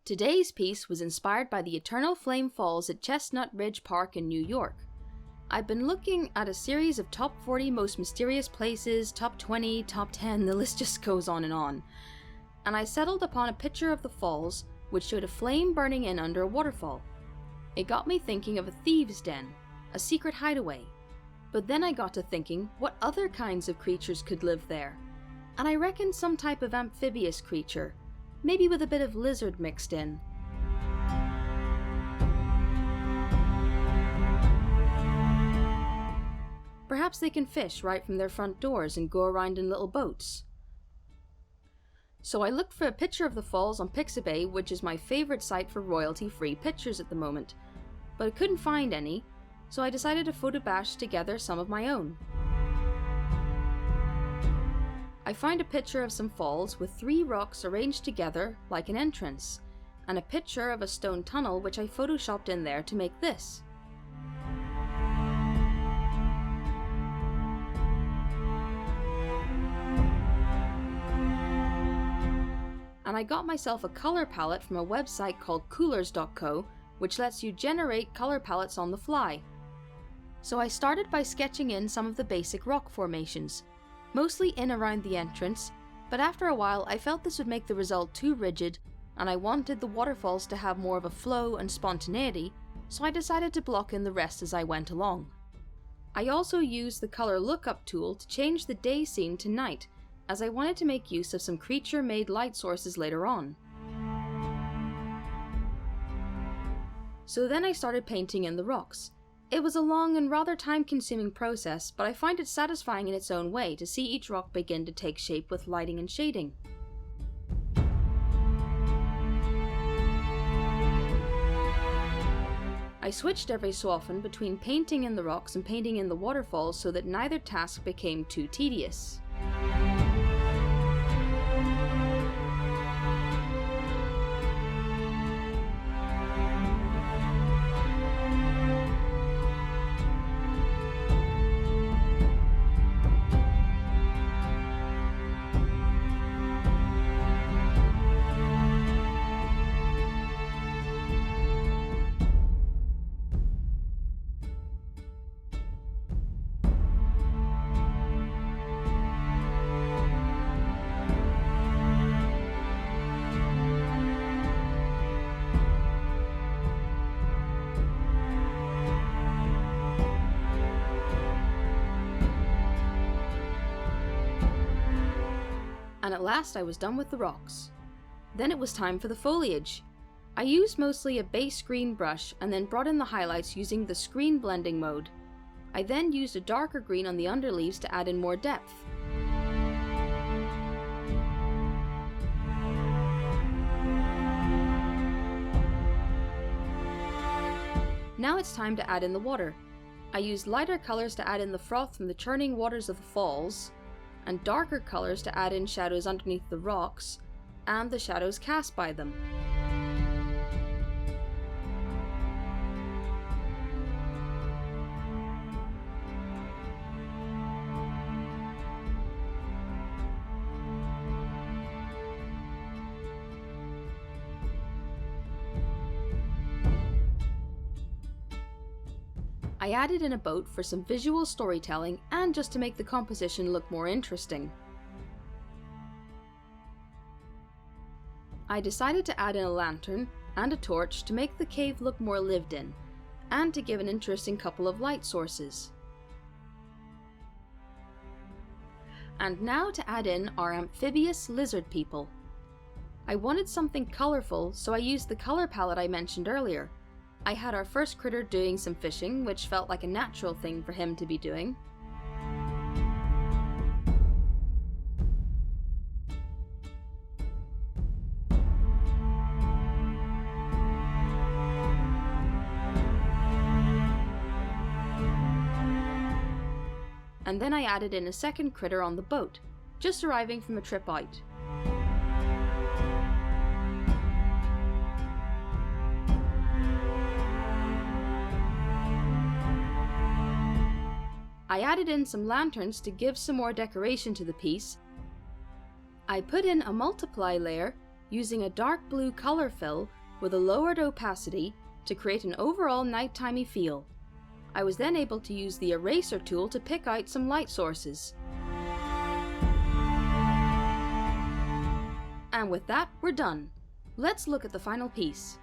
Today's piece was inspired by the Eternal Flame Falls at Chestnut Ridge Park in New York. I've been looking at a series of top 40 most mysterious places, top 20, top 10, the list just goes on. And I settled upon a picture of the falls, which showed a flame burning in under a waterfall. It got me thinking of a thieves' den, a secret hideaway. But then I got to thinking what other kinds of creatures could live there. And I reckoned some type of amphibious creature, maybe with a bit of lizard mixed in. Perhaps they can fish right from their front doors and go around in little boats. So I looked for a picture of the falls on Pixabay, which is my favourite site for royalty-free pictures at the moment, but I couldn't find any, so I decided to photobash together some of my own. I found a picture of some falls with 3 rocks arranged together like an entrance, and a picture of a stone tunnel which I photoshopped in there to make this. And I got myself a colour palette from a website called coolers.co, which lets you generate colour palettes on the fly. So I started by sketching in some of the basic rock formations, mostly in around the entrance, but after a while I felt this would make the result too rigid, and I wanted the waterfalls to have more of a flow and spontaneity, so I decided to block in the rest as I went along. I also used the colour lookup tool to change the day scene to night, as I wanted to make use of some creature-made light sources later on. So then I started painting in the rocks. It was a long and rather time-consuming process, but I find it satisfying in its own way to see each rock begin to take shape with lighting and shading. I switched every so often between painting in the rocks and painting in the waterfalls so that neither task became too tedious. And at last I was done with the rocks. Then it was time for the foliage. I used mostly a base green brush and then brought in the highlights using the screen blending mode. I then used a darker green on the underleaves to add in more depth. Now it's time to add in the water. I used lighter colours to add in the froth from the churning waters of the falls, and darker colours to add in shadows underneath the rocks, and the shadows cast by them. I added in a boat for some visual storytelling and just to make the composition look more interesting. I decided to add in a lantern and a torch to make the cave look more lived in, and to give an interesting couple of light sources. And now to add in our amphibious lizard people. I wanted something colourful, so I used the colour palette I mentioned earlier. I had our first critter doing some fishing, which felt like a natural thing for him to be doing. And then I added in a second critter on the boat, just arriving from a trip out. I added in some lanterns to give some more decoration to the piece. I put in a multiply layer using a dark blue color fill with a lowered opacity to create an overall nighttimey feel. I was then able to use the eraser tool to pick out some light sources. And with that, we're done. Let's look at the final piece.